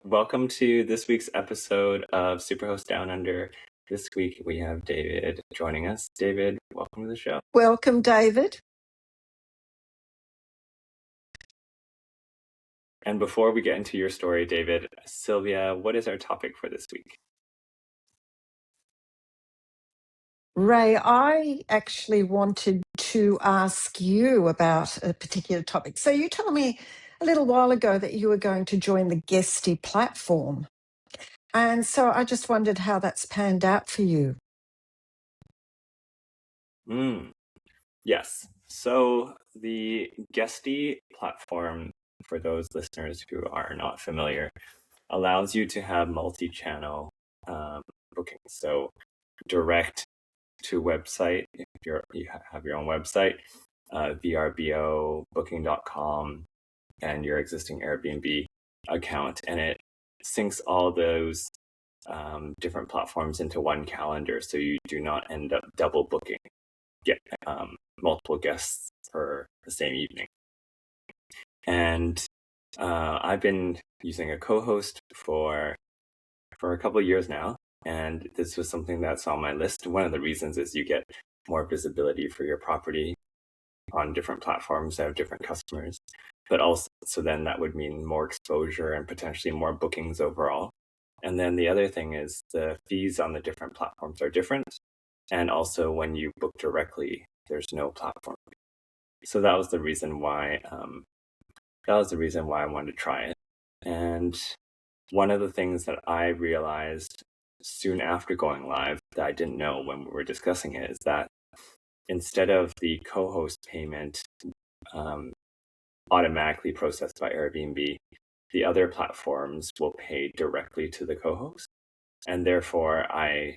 Welcome to this week's episode of Superhost Down Under. This week we have David joining us. David, welcome to the show. Welcome, David. And before we get into your story, David, Sylvia, what is our topic for this week? Ray, I actually wanted to ask you about a particular topic. So you told me a little while ago that you were going to join the Guesty platform. And so I just wondered how that's panned out for you. Yes. So the Guesty platform, for those listeners who are not familiar, allows you to have multi-channel bookings. So direct to website, if you have your own website, VRBO, booking.com, and your existing Airbnb account, and it syncs all those different platforms into one calendar, so you do not end up double booking, get multiple guests for the same evening. And I've been using a co-host for a couple of years now, and this was something that's on my list. One of the reasons is you get more visibility for your property on different platforms that have different customers, but also so then that would mean more exposure and potentially more bookings overall. And then the other thing is the fees on the different platforms are different, and also when you book directly, there's no platform fee. So that was the reason why I wanted to try it. And one of the things that I realized soon after going live that I didn't know when we were discussing it is that instead of the co-host payment automatically processed by Airbnb, the other platforms will pay directly to the co-host. And therefore, I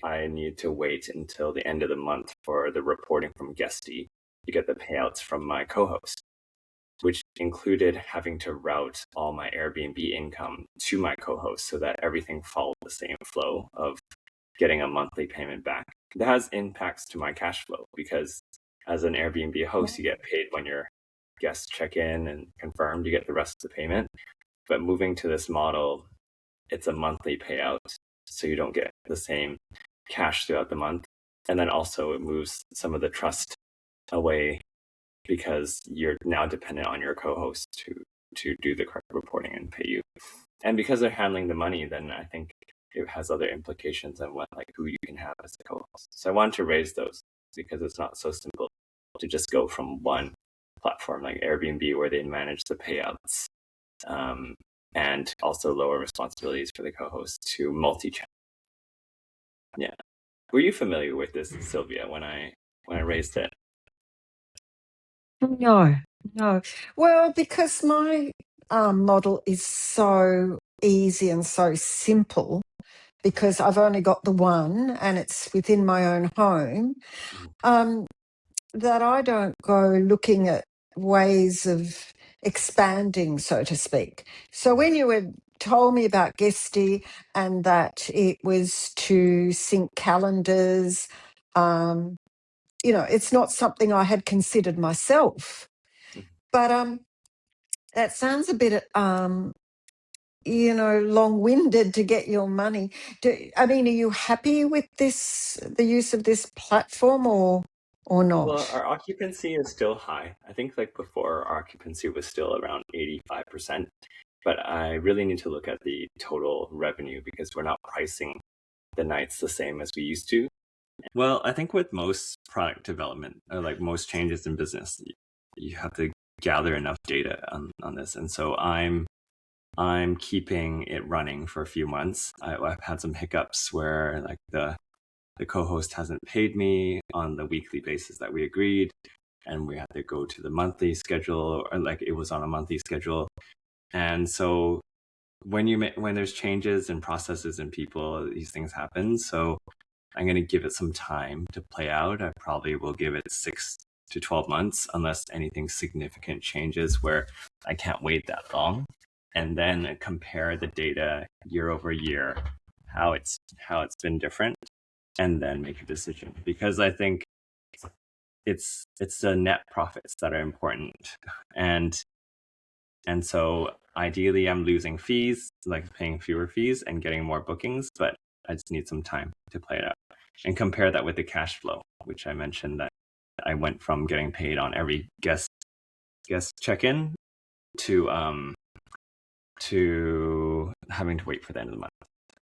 need to wait until the end of the month for the reporting from Guesty to get the payouts from my co-host, which included having to route all my Airbnb income to my co-host so that everything followed the same flow of getting a monthly payment back. That has impacts to my cash flow because as an Airbnb host, you get paid when your guests check in and confirmed, you get the rest of the payment. But moving to this model, it's a monthly payout, so you don't get the same cash throughout the month. And then also it moves some of the trust away because you're now dependent on your co-host to do the correct reporting and pay you. And because they're handling the money, then I think it has other implications on who you can have as a co-host. So I wanted to raise those because it's not so simple to just go from one platform like Airbnb where they manage the payouts and also lower responsibilities for the co-host to multi-channel. Yeah. Were you familiar with this, Sylvia, when I raised it? No. Well, because my model is so easy and so simple, because I've only got the one and it's within my own home, that I don't go looking at ways of expanding, so to speak. So when you had told me about Guesty and that it was to sync calendars, it's not something I had considered myself. But that sounds a bit long-winded to get your money. Are you happy with the use of this platform or not? Well, our occupancy is still high. I think before our occupancy was still around 85%, but I really need to look at the total revenue because we're not pricing the nights the same as we used to. Well, I think with most product development or most changes in business, you have to gather enough data on this. And so I'm keeping it running for a few months. I've had some hiccups where the co-host hasn't paid me on the weekly basis that we agreed, and we had to go to the monthly schedule, or it was on a monthly schedule. And so when there's changes in processes and people, these things happen. So I'm going to give it some time to play out. I probably will give it 6 to 12 months unless anything significant changes where I can't wait that long, and then compare the data year over year, how it's been different, and then make a decision. Because I think it's the net profits that are important. And And so ideally, I'm losing fees, like paying fewer fees and getting more bookings, but I just need some time to play it out and compare that with the cash flow, which I mentioned that I went from getting paid on every guest check-in to having to wait for the end of the month.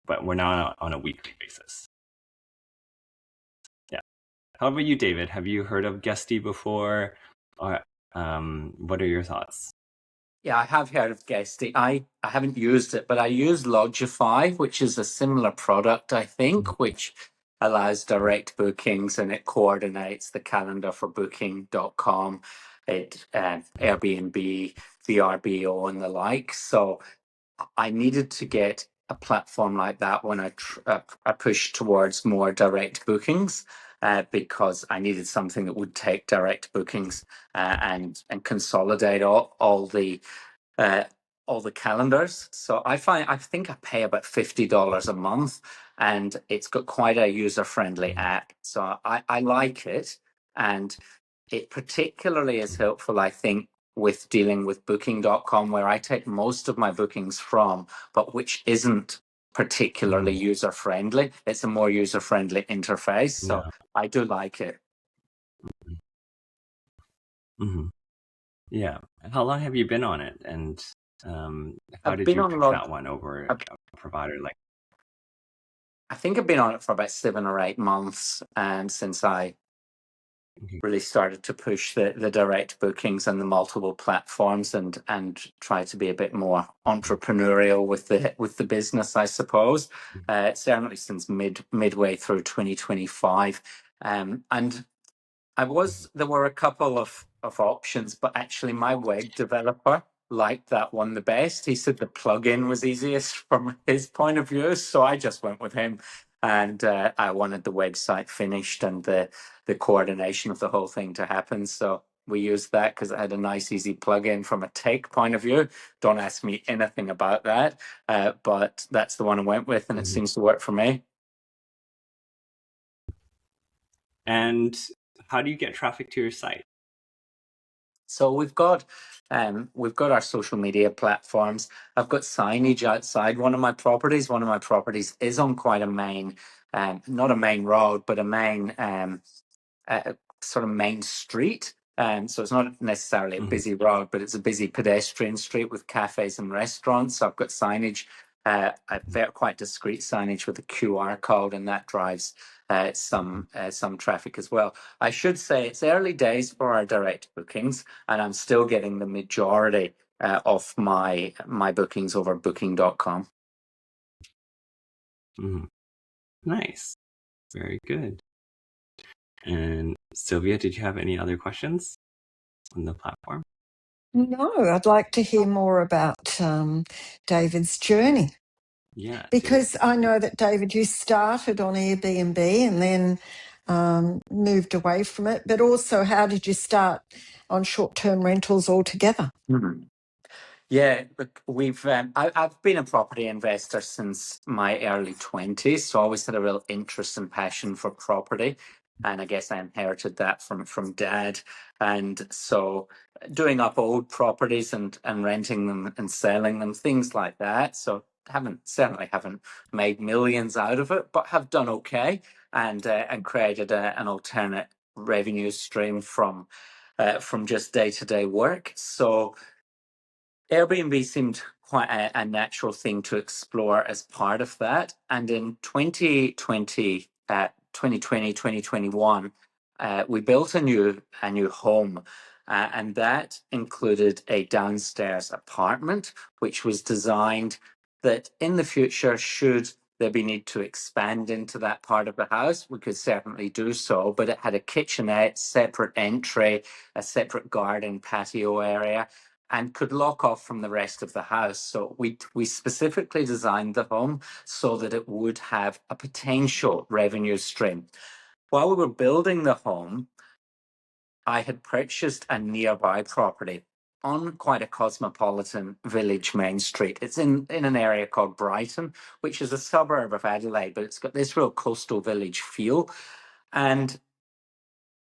But we're now on a weekly basis. Yeah. How about you, David? Have you heard of Guesty before? Or what are your thoughts? Yeah, I have heard of Guesty. I haven't used it, but I use Lodgify, which is a similar product, I think, which allows direct bookings and it coordinates the calendar for booking.com, Airbnb, VRBO, and the like. So I needed to get a platform like that when I pushed towards more direct bookings. Because I needed something that would take direct bookings and consolidate uh, all the calendars. So I think I pay about $50 a month, and it's got quite a user friendly app. So I like it, and it particularly is helpful, I think, with dealing with booking.com, where I take most of my bookings from, but which isn't particularly user friendly. It's a more user friendly interface. So Yeah. I do like it. Mm-hmm. Yeah. How long have you been on it? And how I've did been you on a pick lot. that one over I've, a provider like? I think I've been on it for about 7 or 8 months, and since I really started to push the direct bookings and the multiple platforms and try to be a bit more entrepreneurial with the business, I suppose. Certainly since midway through 2025, and there were a couple of options, but actually my web developer liked that one the best. He said the plugin was easiest from his point of view, so I just went with him. And I wanted the website finished and the coordination of the whole thing to happen. So we used that because it had a nice, easy plugin from a tech point of view. Don't ask me anything about that, but that's the one I went with, and it Mhm. seems to work for me. And how do you get traffic to your site? So we've got our social media platforms. I've got signage outside one of my properties. One of my properties is on quite a main, not a main road, but a main sort of main street. So it's not necessarily a Mhm. busy road, but it's a busy pedestrian street with cafes and restaurants. So I've got signage, a very quite discreet signage with a QR code, and that drives some traffic as well. I should say it's early days for our direct bookings, and I'm still getting the majority of my bookings over booking.com. Mhm. Nice. Very good. And Sylvia, did you have any other questions on the platform? No, I'd like to hear more about David's journey. Yeah, David. Because I know that, David, you started on Airbnb and then moved away from it. But also, how did you start on short-term rentals altogether? Mhm. Yeah, look, I've been a property investor since my early 20s, so I always had a real interest and passion for property. And I guess I inherited that from dad. And so doing up old properties and renting them and selling them, things like that. So certainly haven't made millions out of it, but have done okay and created an alternate revenue stream from just day-to-day work. So Airbnb seemed quite a natural thing to explore as part of that. And in 2021, we built a new home. And that included a downstairs apartment, which was designed that in the future, should there be need to expand into that part of the house, we could certainly do so. But it had a kitchenette, separate entry, a separate garden patio area, and could lock off from the rest of the house. So we specifically designed the home so that it would have a potential revenue stream. While we were building the home, I had purchased a nearby property on quite a cosmopolitan village main street. It's in an area called Brighton, which is a suburb of Adelaide, but it's got this real coastal village feel. And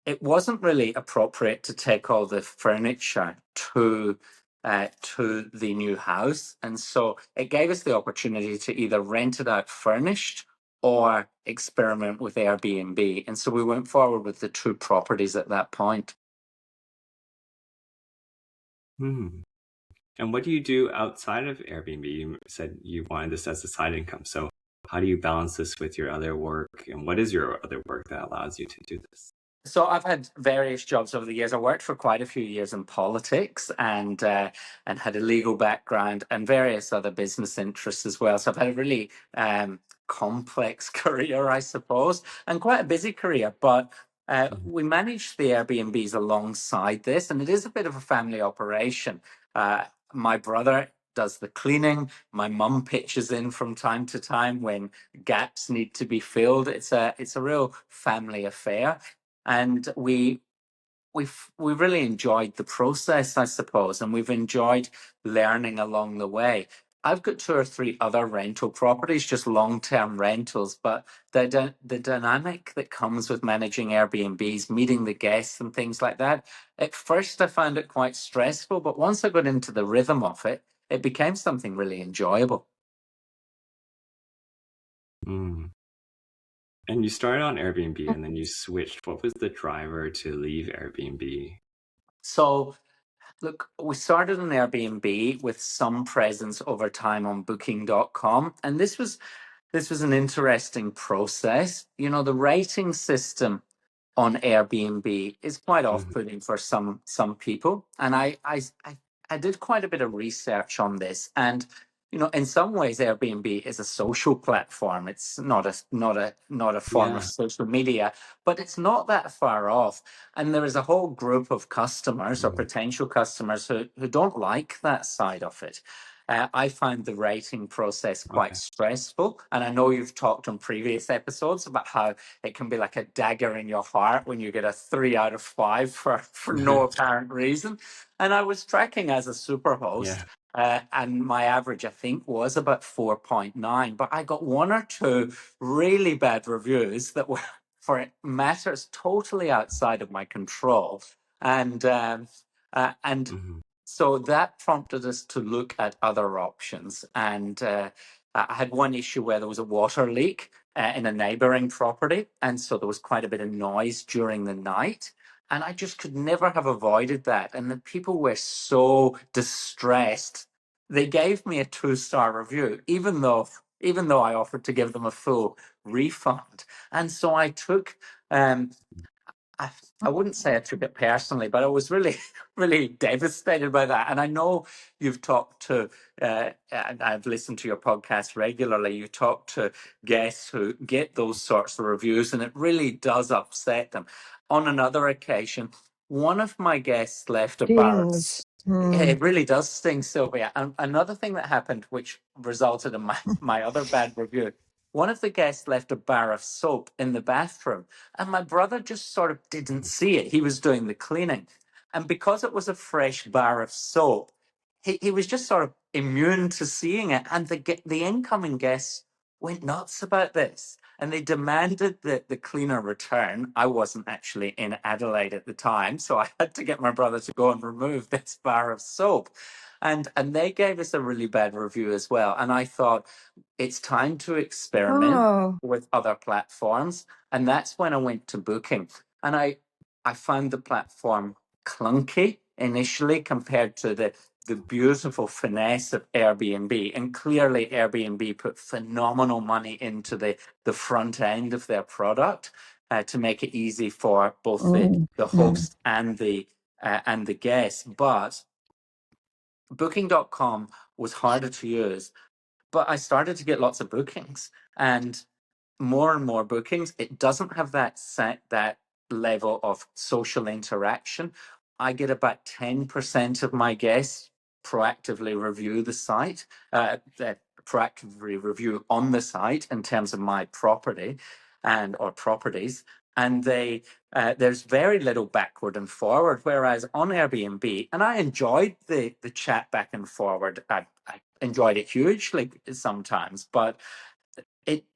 it wasn't really appropriate to take all the furniture to to the new house. And so it gave us the opportunity to either rent it out furnished or experiment with Airbnb. And so we went forward with the two properties at that point. Hmm. And what do you do outside of Airbnb? You said you wanted this as a side income. So how do you balance this with your other work? And what is your other work that allows you to do this? So I've had various jobs over the years. I worked for quite a few years in politics and had a legal background and various other business interests as well. So I've had a really complex career, I suppose, and quite a busy career. But we manage the Airbnbs alongside this, and it is a bit of a family operation. My brother does the cleaning. My mum pitches in from time to time when gaps need to be filled. It's a real family affair, and we've really enjoyed the process, I suppose, and we've enjoyed learning along the way. I've got two or three other rental properties, just long-term rentals, but the dynamic that comes with managing Airbnbs, meeting the guests and things like that, at first I found it quite stressful, but once I got into the rhythm of it, it became something really enjoyable. Mm. And you started on Airbnb and then you switched. What was the driver to leave Airbnb? So look, we started on Airbnb with some presence over time on booking.com. And this was an interesting process. You know, the rating system on Airbnb is quite Mhm. off-putting for some people. And I did quite a bit of research on this. And you know, in some ways, Airbnb is a social platform. It's not a form of Yeah. social media, but it's not that far off. And there is a whole group of customers or Mhm. potential customers who don't like that side of it. I find the rating process quite Okay. stressful. And I know you've talked on previous episodes about how it can be like a dagger in your heart when you get a 3 out of 5 for no apparent reason. And I was tracking as a superhost, Yeah. and my average, I think, was about 4.9. But I got one or two really bad reviews that were for matters totally outside of my control. And Hmm. so that prompted us to look at other options. And I had one issue where there was a water leak in a neighboring property. And so there was quite a bit of noise during the night. And I just could never have avoided that. And the people were so distressed. They gave me a 2-star review, even though I offered to give them a full refund. And so I took I, I wouldn't say I took it personally, but I was really, really devastated by that. And I know you've talked to, and I've listened to your podcast regularly. You talk to guests who get those sorts of reviews, and it really does upset them. On another occasion, one of my guests left a bar of Things. yeah, it really does sting, Sylvia. And another thing that happened, which resulted in my other bad review, one of the guests left a bar of soap in the bathroom, and my brother just sort of didn't see it. He was doing the cleaning. And because it was a fresh bar of soap, he was just sort of immune to seeing it. And the incoming guests went nuts about this. And they demanded that the cleaner return. I wasn't actually in Adelaide at the time, so I had to get my brother to go and remove this bar of soap. And they gave us a really bad review as well. And I thought, it's time to experiment Oh, with other platforms. And that's when I went to Booking. And I found the platform clunky initially compared to the beautiful finesse of Airbnb. And clearly Airbnb put phenomenal money into the front end of their product to make it easy for both mm, the mm. host and the guests. But Booking.com was harder to use, but I started to get lots of bookings and more bookings. It doesn't have that level of social interaction. I get about 10% of my guests proactively review the site, proactively review on the site in terms of my property and or properties, and there's very little backward and forward. Whereas on Airbnb, and I enjoyed the chat back and forward. I enjoyed it hugely sometimes, but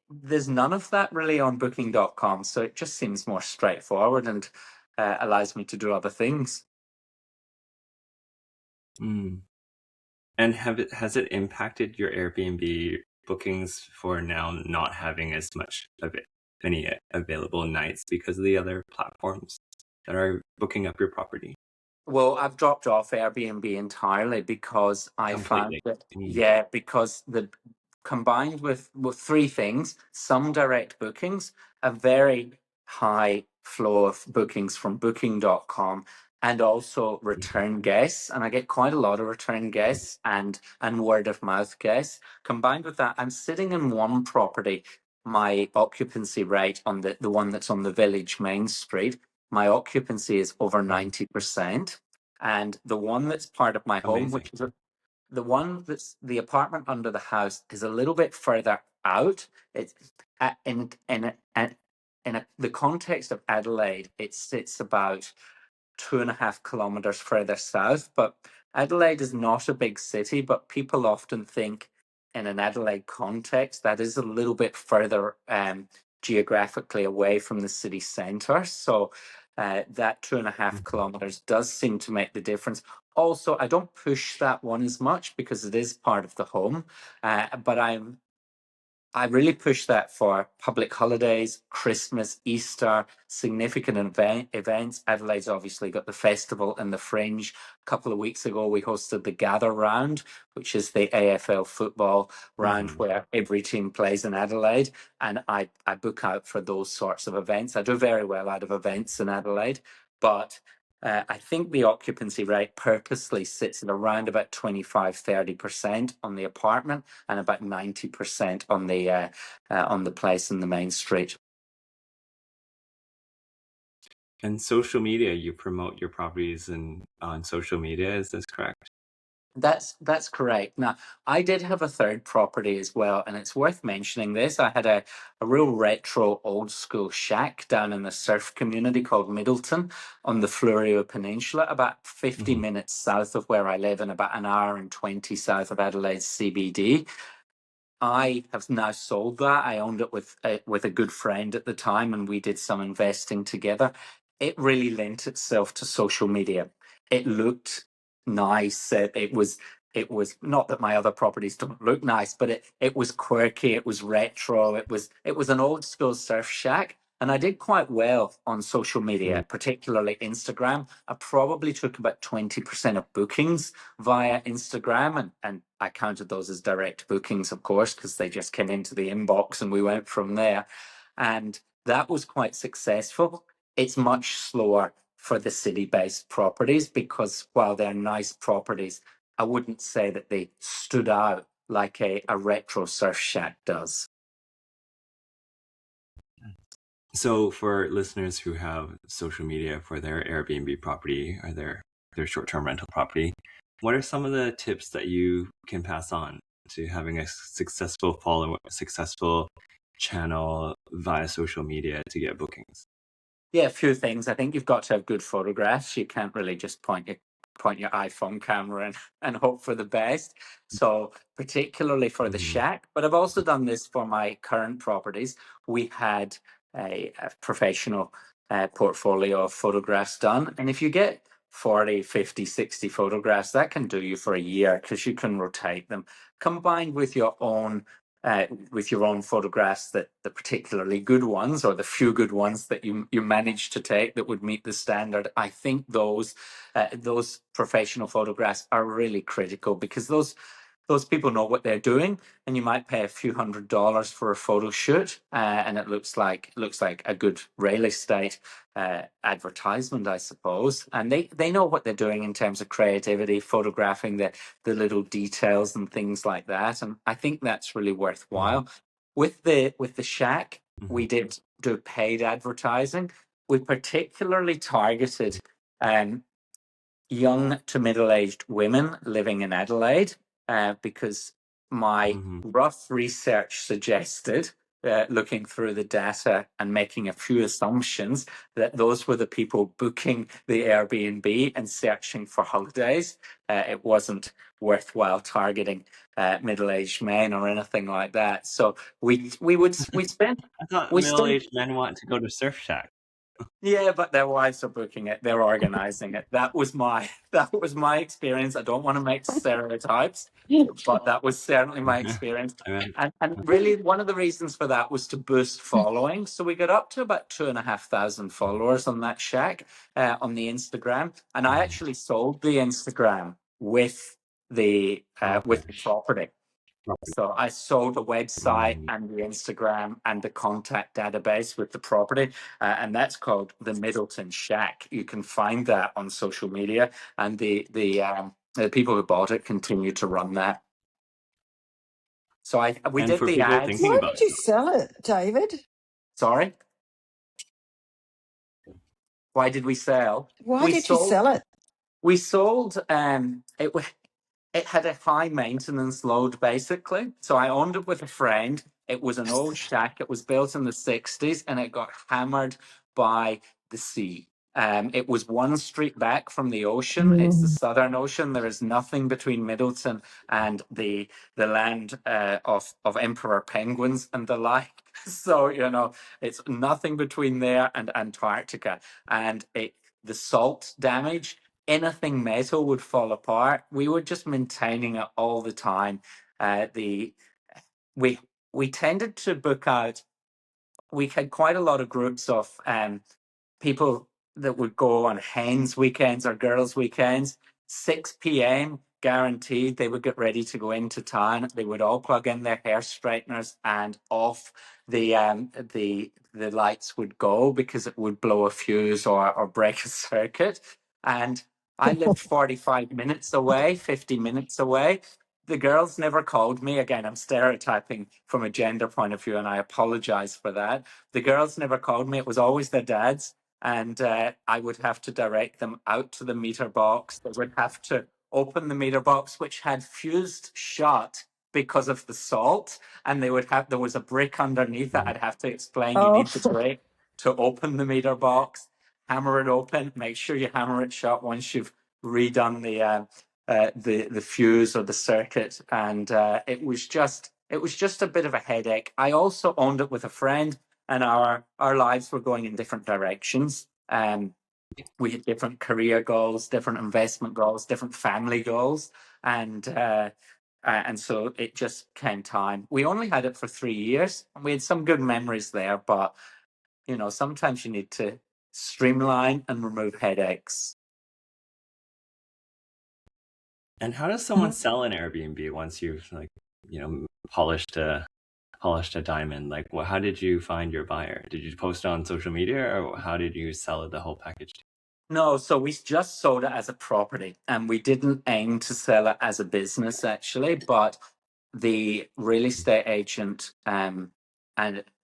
there's none of that really on booking.com, so it just seems more straightforward and allows me to do other things. Mm. And has it impacted your Airbnb bookings for now not having as much of it, any available nights because of the other platforms that are booking up your property Well, I've dropped off Airbnb entirely because I found completely? that, Mm. yeah, because the combined with three things, some direct bookings, a very high flow of bookings from booking.com, and also return guests. And I get quite a lot of return guests and word of mouth guests. Combined with that, I'm sitting in one property, my occupancy rate on the one that's on the village main street, my occupancy is over 90%. And the one that's part of my home, Amazing. which is the one that's the apartment under the house, is a little bit further out. It's in the context of Adelaide, it sits about 2.5 kilometers further south. But Adelaide is not a big city, but people often think in an Adelaide context that is a little bit further geographically away from the city centre. So that 2.5 kilometers does seem to make the difference. Also, I don't push that one as much because it is part of the home, but I really push that for public holidays, Christmas, Easter, significant events. Adelaide's obviously got the festival and the Fringe. A couple of weeks ago, we hosted the Gather Round, which is the AFL football round Mm-hmm. where every team plays in Adelaide. And I book out for those sorts of events. I do very well out of events in Adelaide, but I think the occupancy rate purposely sits at around about 25-30% on the apartment and about 90% on the place in the main street. And social media, you promote your properties on social media, is this correct? That's correct. Now, I did have a third property as well, and it's worth mentioning this. I had a real retro old school shack down in the surf community called Middleton on the Fleurieu Peninsula, about 50 Mm-hmm. minutes south of where I live and about an hour and 20 south of Adelaide CBD. I have now sold that. I owned it with a good friend at the time, and we did some investing together. It really lent itself to social media. It looked nice. It was not that my other properties don't look nice, but it was quirky. It was retro. It was an old school surf shack. And I did quite well on social media, particularly Instagram. I probably took about 20% of bookings via Instagram, and I counted those as direct bookings, of course, because they just came into the inbox and we went from there. And that was quite successful. It's much slower for the city-based properties because while they're nice properties, I wouldn't say that they stood out like a retro surf shack does. So for listeners who have social media for their Airbnb property or their short-term rental property, what are some of the tips that you can pass on to having a successful channel via social media to get bookings? Yeah, a few things. I think you've got to have good photographs. You can't really just point your iPhone camera and hope for the best. So particularly for the Mm-hmm. shack, but I've also done this for my current properties. We had a professional portfolio of photographs done. And if you get 40, 50, 60 photographs, that can do you for a year because you can rotate them combined with your own photographs, that the particularly good ones or the few good ones that you managed to take that would meet the standard. I think those professional photographs are really critical because those people know what they're doing, and you might pay a few $100s for a photo shoot, and it looks like a good real estate advertisement, I suppose. And they know what they're doing in terms of creativity, photographing the little details and things like that. And I think that's really worthwhile. With the shack, Mm-hmm. we did do paid advertising. We particularly targeted um, young to middle-aged women living in Adelaide, because my Mm-hmm. rough research suggested, looking through the data and making a few assumptions, that those were the people booking the Airbnb and searching for holidays. It wasn't worthwhile targeting middle-aged men or anything like that. So we spent I thought we spent middle-aged men want to go to surf shack. Yeah, but their wives are booking it. They're organizing it. That was my experience. I don't want to make stereotypes, but that was certainly my experience. I mean, And really, one of the reasons for that was to boost following. So we got up to about 2,500 followers on that shack on the Instagram, and I actually sold the Instagram with the property. So I sold the website and the Instagram and the contact database with the property, and that's called the Middleton Shack. You can find that on social media, and the people who bought it continue to run that. So we and did for the people ads. thinking Why about did you sell it, David? Sorry, why did we sell? Why We did you sold. sell it? We sold. It had a high maintenance load, basically. So I owned it with a friend. It was an old shack. It was built in the 60s and it got hammered by the sea. It was one street back from the ocean. It's the Mm. Southern Ocean. There is nothing between Middleton and the land of emperor penguins and the like. So, it's nothing between there and Antarctica. And the salt damage, anything metal would fall apart. We were just maintaining it all the time. The we tended to book out. We had quite a lot of groups of people that would go on hens weekends or girls weekends. 6 p.m. guaranteed they would get ready to go into town. They would all plug in their hair straighteners and off the lights would go because it would blow a fuse or break a circuit. And I lived 45 minutes away, 50 minutes away. The girls never called me. Again, I'm stereotyping from a gender point of view, and I apologize for that. The girls never called me. It was always their dads. And I would have to direct them out to the meter box. They would have to open the meter box, which had fused shut because of the salt. And there was a brick underneath that. I'd have to explain, you Oh, need the brick to open the meter box, hammer it open, make sure you hammer it shut once you've redone the fuse or the circuit. And it was just a bit of a headache. I also owned it with a friend, and our lives were going in different directions. We had different career goals, different investment goals, different family goals, and so it just came time. We only had it for 3 years, and we had some good memories there. But sometimes you need to streamline and remove headaches. and how does someone sell an Airbnb once you've polished a diamond? Like, how did you find your buyer? Did you post it on social media, or how did you sell it, the whole package? No, so we just sold it as a property, and we didn't aim to sell it as a business, actually. But the real estate agent and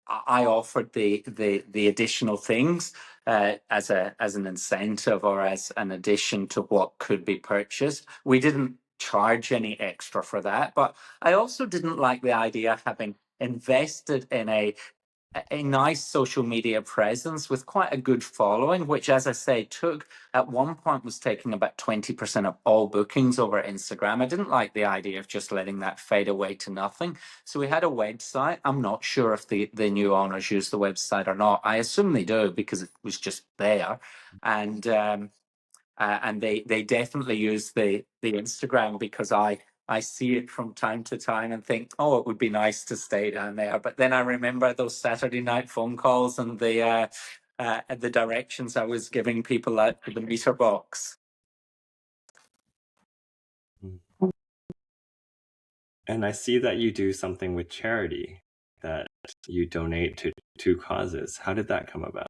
I offered the additional things as an incentive or as an addition to what could be purchased. We didn't charge any extra for that, but I also didn't like the idea of having invested in a nice social media presence with quite a good following, which, as I say, at one point was taking about 20% of all bookings over Instagram. I didn't like the idea of just letting that fade away to nothing. So we had a website. I'm not sure if the new owners use the website or not. I assume they do because it was just there. And they definitely use the Instagram, because I see it from time to time and think, oh, it would be nice to stay down there. But then I remember those Saturday night phone calls and the directions I was giving people out to the meter box. And I see that you do something with charity, that you donate to two causes. How did that come about?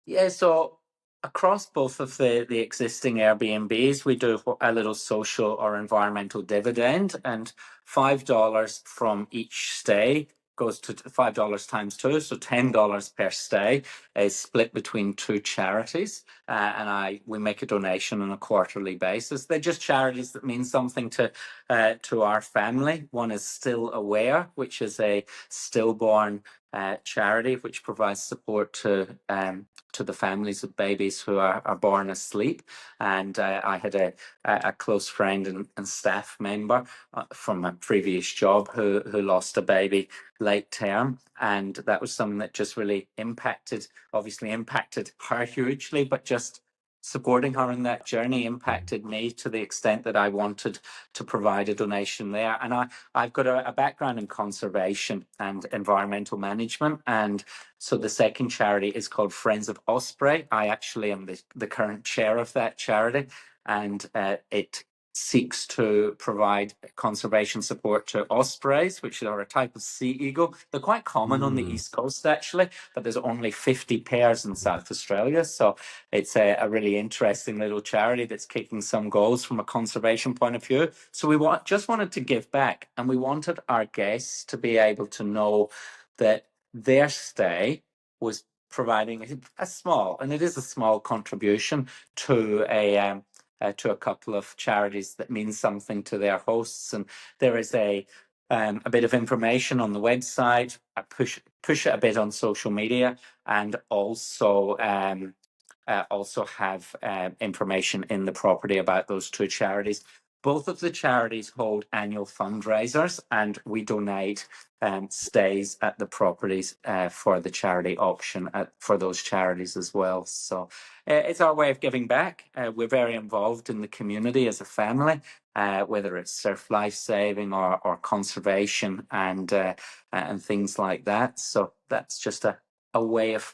Yeah, so across both of the existing Airbnbs, we do a little social or environmental dividend, and $5 from each stay goes to $5 times two, so $10 per stay is split between two charities, and we make a donation on a quarterly basis. They're just charities that mean something to our family. One is Still Aware, which is a stillborn charity, which provides support to the families of babies who are born asleep. And I had a close friend and staff member from a previous job who lost a baby late term, and that was something that just really obviously impacted her hugely, but just supporting her in that journey impacted me to the extent that I wanted to provide a donation there. And I've got a background in conservation and environmental management. And so the second charity is called Friends of Osprey. I actually am the current chair of that charity. And it seeks to provide conservation support to ospreys, which are a type of sea eagle. They're quite common on the East Coast, actually, but there's only 50 pairs in South Australia. So it's a really interesting little charity that's kicking some goals from a conservation point of view. So we just wanted to give back, and we wanted our guests to be able to know that their stay was providing a small, and it is a small contribution to a couple of charities that mean something to their hosts. And there is a bit of information on the website. I push it a bit on social media, and also have information in the property about those two charities. Both of the charities hold annual fundraisers, and we donate stays at the properties for the charity auction for those charities as well. So it's our way of giving back. We're very involved in the community as a family, whether it's surf life saving or conservation and things like that. So that's just a way of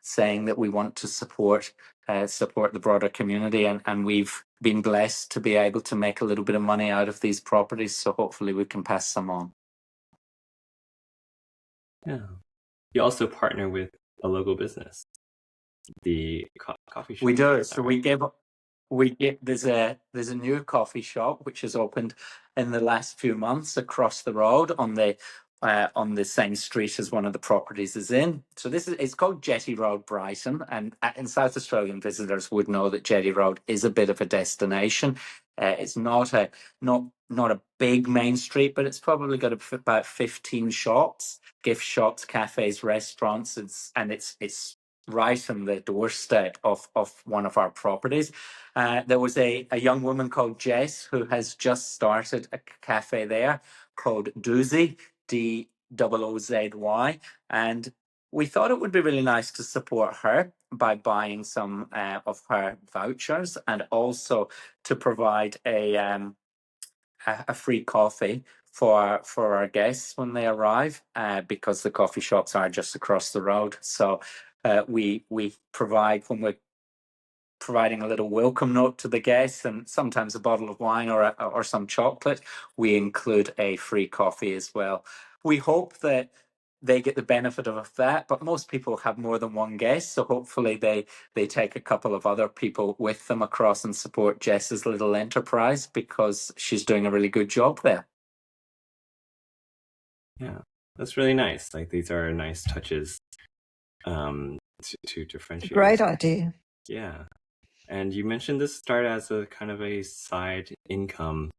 saying that we want to support the broader community, and we've been blessed to be able to make a little bit of money out of these properties, so hopefully we can pass some on. Yeah. You also partner with a local business, the coffee shop. We do. So there's a new coffee shop which has opened in the last few months across the road on the same street as one of the properties is in. So it's called Jetty Road, Brighton, and South Australian visitors would know that Jetty Road is a bit of a destination. It's not a big main street, but it's probably got about 15 shops, gift shops, cafes, restaurants. It's right on the doorstep of one of our properties. There was a young woman called Jess who has just started a cafe there called Dozy, Dozy, and we thought it would be really nice to support her by buying some of her vouchers, and also to provide a free coffee for our guests when they arrive, because the coffee shops are just across the road. So we provide, when we're providing a little welcome note to the guests, and sometimes a bottle of wine or some chocolate, we include a free coffee as well. We hope that they get the benefit of that, but most people have more than one guest, so hopefully they take a couple of other people with them across and support Jess's little enterprise, because she's doing a really good job there. Yeah, that's really nice. Like, these are nice touches to differentiate. Great idea. Yeah. And you mentioned this started as a kind of a side income.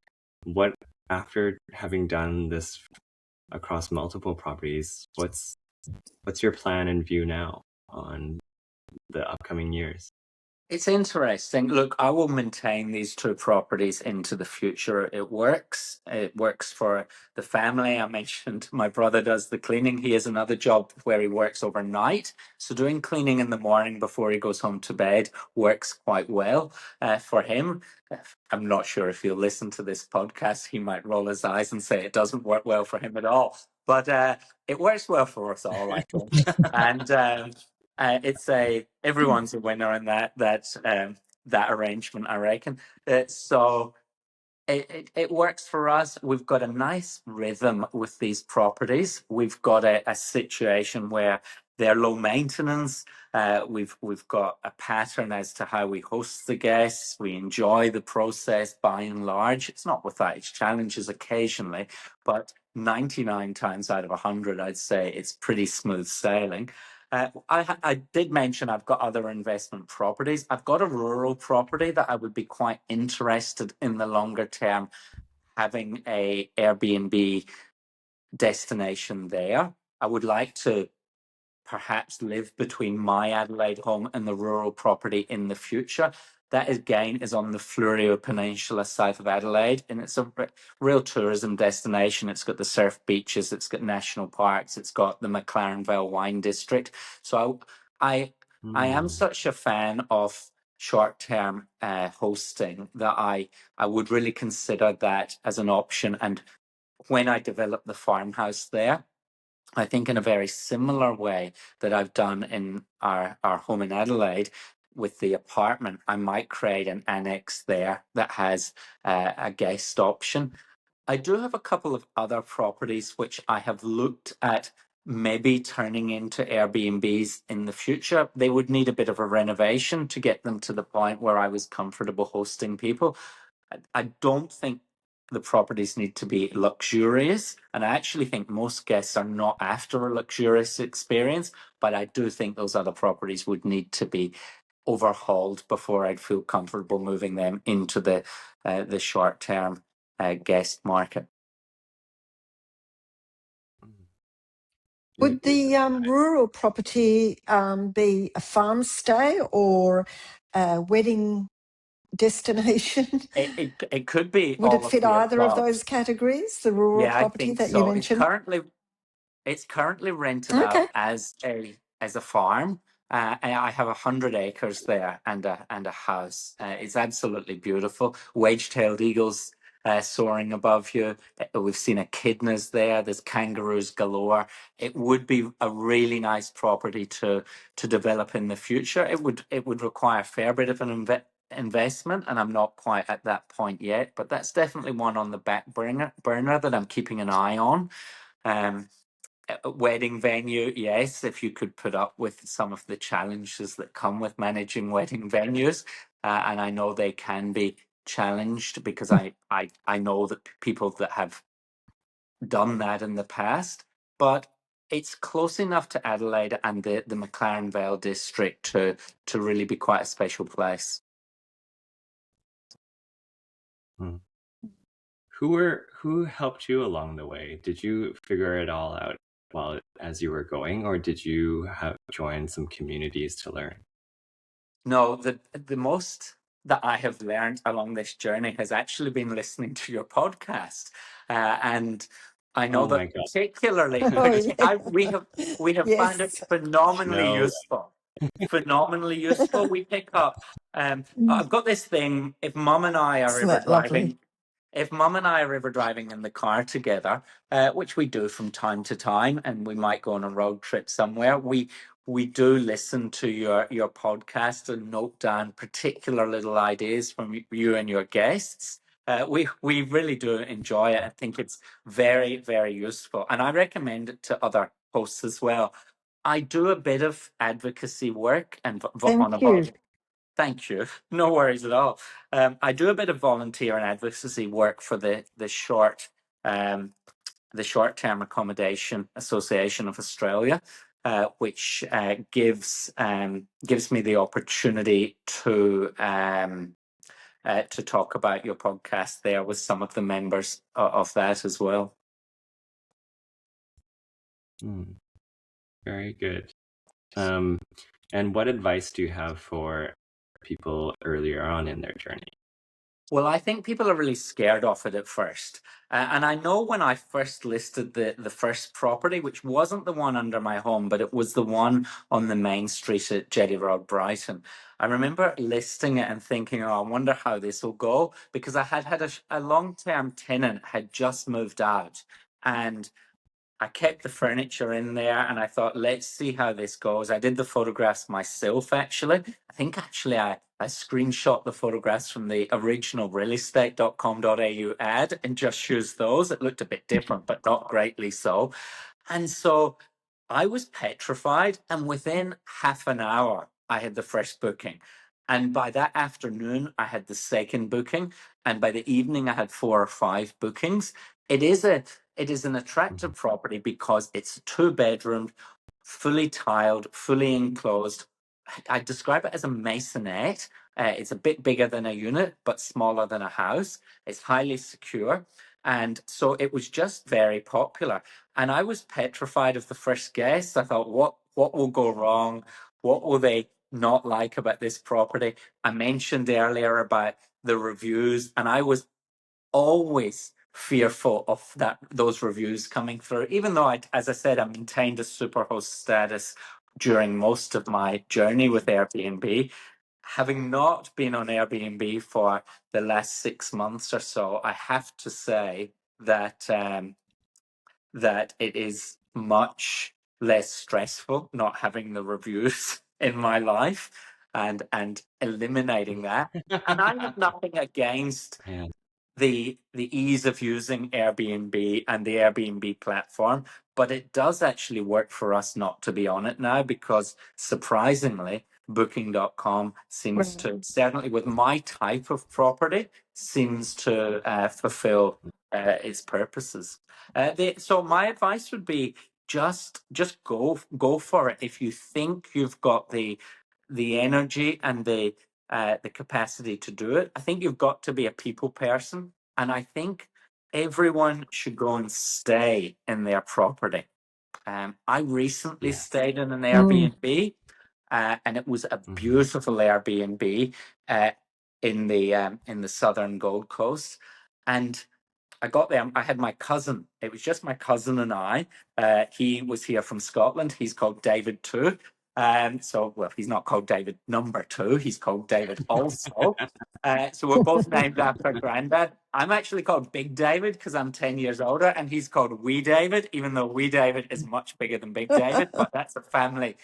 What, after having done this across multiple properties, what's your plan and view now on the upcoming years? It's interesting. Look, I will maintain these two properties into the future. It works. It works for the family. I mentioned my brother does the cleaning. He has another job where he works overnight. So doing cleaning in the morning before he goes home to bed works quite well for him. I'm not sure if he'll listen to this podcast. He might roll his eyes and say it doesn't work well for him at all. But it works well for us all, I think. And it's everyone's a winner in that arrangement, I reckon. So it works for us. We've got a nice rhythm with these properties. We've got a situation where they're low maintenance. We've got a pattern as to how we host the guests. We enjoy the process by and large. It's not without its challenges occasionally, but 99 times out of 100, I'd say it's pretty smooth sailing. I did mention I've got other investment properties. I've got a rural property that I would be quite interested in the longer term having a Airbnb destination there. I would like to perhaps live between my Adelaide home and the rural property in the future. That again is on the Fleurieu Peninsula south of Adelaide, and it's a real tourism destination. It's got the surf beaches, it's got national parks, it's got the McLaren Vale wine district. So I am such a fan of short-term hosting that I would really consider that as an option. And when I develop the farmhouse there, I think in a very similar way that I've done in our home in Adelaide with the apartment, I might create an annex there that has a guest option. I do have a couple of other properties which I have looked at maybe turning into Airbnbs in the future. They would need a bit of a renovation to get them to the point where I was comfortable hosting people. I don't think the properties need to be luxurious, and I actually think most guests are not after a luxurious experience, but I do think those other properties would need to be overhauled before I'd feel comfortable moving them into the short-term guest market. Would the rural property be a farm stay or a wedding destination? It could be Would it all of fit the either of above. those categories, the rural Yeah, I property think that you so. mentioned? It's currently rented Okay. out as a farm. And I have 100 acres there and a house. It's absolutely beautiful. Wedge-tailed eagles soaring above you. We've seen echidnas there. There's kangaroos galore. It would be a really nice property to develop in the future. It would require a fair bit of an investment, and I'm not quite at that point yet. But that's definitely one on the back burner that I'm keeping an eye on. Um, a wedding venue, yes, if you could put up with some of the challenges that come with managing wedding venues, and I know they can be challenged because I know that people that have done that in the past, but it's close enough to Adelaide and the McLaren Vale district to really be quite a special place. Who helped you along the way? Did you figure it all out as you were going, or did you have joined some communities to learn? No, the most that I have learned along this journey has actually been listening to your podcast, and I know Oh my that God. particularly Oh, yeah. we have found it Yes. phenomenally No. useful. Phenomenally useful. We pick up. I've got this thing. If Mum and I are Isn't ever that lovely? driving, if Mum and I are ever driving in the car together, which we do from time to time, and we might go on a road trip somewhere, we do listen to your podcast and note down particular little ideas from you and your guests. We really do enjoy it. I think it's very, very useful, and I recommend it to other hosts as well. I do a bit of advocacy work and on a Thank you. Thank you. No worries at all. I do a bit of volunteer and advocacy work for um, the short term accommodation association of Australia, which gives me the opportunity to talk about your podcast there with some of the members of that as well. Very good. And what advice do you have for people earlier on in their journey? Well, I think people are really scared of it at first. And I know when I first listed the first property, which wasn't the one under my home, but it was the one on the main street at Jetty Road, Brighton. I remember listing it and thinking, oh, I wonder how this will go, because I had a long-term tenant had just moved out, and I kept the furniture in there and I thought, let's see how this goes. I did the photographs myself, actually. I think actually I screenshot the photographs from the original realestate.com.au ad and just used those. It looked a bit different, but not greatly so. And so I was petrified. And within half an hour, I had the first booking. And by that afternoon, I had the second booking. And by the evening, I had 4 or 5 bookings. It is an attractive property because it's 2-bedroomed, fully tiled, fully enclosed. I describe it as a maisonette. It's a bit bigger than a unit, but smaller than a house. It's highly secure. And so it was just very popular. And I was petrified of the first guest. I thought, what will go wrong? What will they not like about this property? I mentioned earlier about the reviews, and I was always fearful of those reviews coming through. Even though as I said, I maintained a superhost status during most of my journey with Airbnb. Having not been on Airbnb for the last 6 months or so, I have to say that that it is much less stressful not having the reviews in my life and eliminating that. And I have nothing against Yeah. the ease of using Airbnb and the Airbnb platform, but it does actually work for us not to be on it now, because surprisingly, booking.com seems Right. to, certainly with my type of property, seems to fulfill its purposes. So my advice would be just go for it. If you think you've got the energy and the capacity to do it. I think you've got to be a people person, and I think everyone should go and stay in their property. I recently Yeah. stayed in an Mm. Airbnb, and it was a Mhm. beautiful Airbnb in the southern Gold Coast, and I got there. I had my cousin. It was just my cousin and I. He was here from Scotland. He's called David too. So, well, he's not called David number two. He's called David also. So we're both named after granddad. I'm actually called Big David because I'm 10 years older, and he's called Wee David, even though Wee David is much bigger than Big David. But that's a family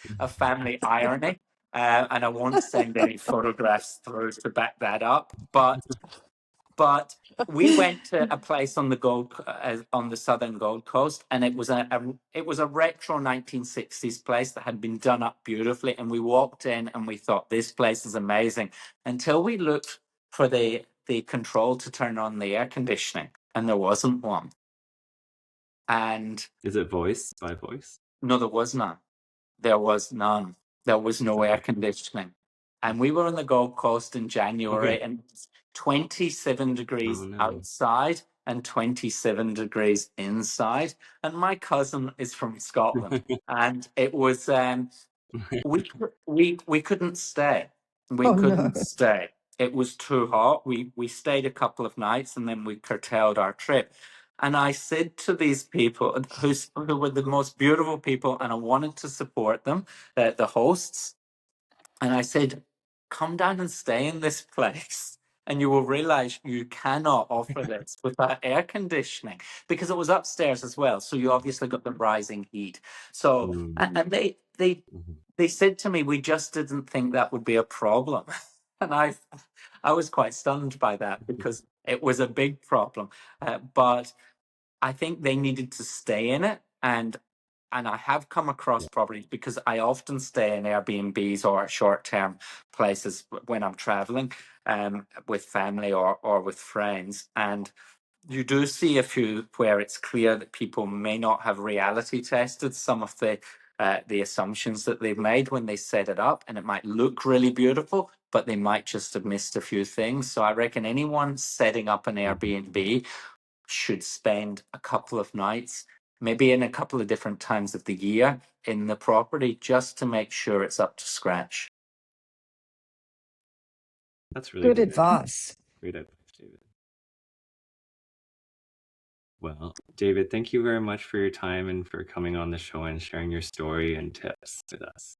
irony. And I won't send any photographs through to back that up. But we went to a place on on the southern Gold Coast, and it was a retro 1960s place that had been done up beautifully. And we walked in, and we thought, this place is amazing, until we looked for the control to turn on the air conditioning, and there wasn't one. And Is it voice by voice? no, there was none. There was none. There was no air Okay. conditioning. And we were on the Gold Coast in January, Okay. and it's 27 Oh degrees no. outside and 27 degrees inside. And my cousin is from Scotland. And it was we couldn't stay. We Oh no. couldn't stay. It was too hot. We stayed a couple of nights, and then we curtailed our trip. And I said to these people who were the most beautiful people, and I wanted to support them, the hosts, and I said, come down and stay in this place, and you will realize you cannot offer this without air conditioning, because it was upstairs as well. So you obviously got the rising heat. So, Mm. and Mhm. they said to me, we just didn't think that would be a problem. And I was quite stunned by that, because it was a big problem. But I think they needed to stay in it, and I have come across Yeah. properties, because I often stay in Airbnbs or short-term places when I'm traveling with family or with friends, and you do see a few where it's clear that people may not have reality tested some of the assumptions that they've made when they set it up, and it might look really beautiful, but they might just have missed a few things. So I reckon anyone setting up an Mhm. Airbnb should spend a couple of nights, maybe in a couple of different times of the year, in the property, just to make sure it's up to scratch. That's really Good great advice. advice. Great advice, David. Well, David, thank you very much for your time and for coming on the show and sharing your story and tips with us.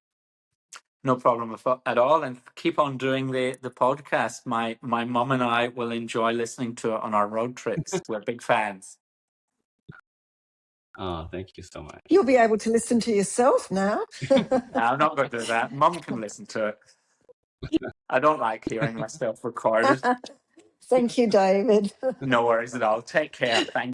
No problem at all, and keep on doing the podcast. My mum and I will enjoy listening to it on our road trips. We're big fans. Oh, thank you so much. You'll be able to listen to yourself now. No, I'm not going to do that. Mum can listen to it. I don't like hearing myself recorded. Thank you, David. No worries at all. Take care. Thank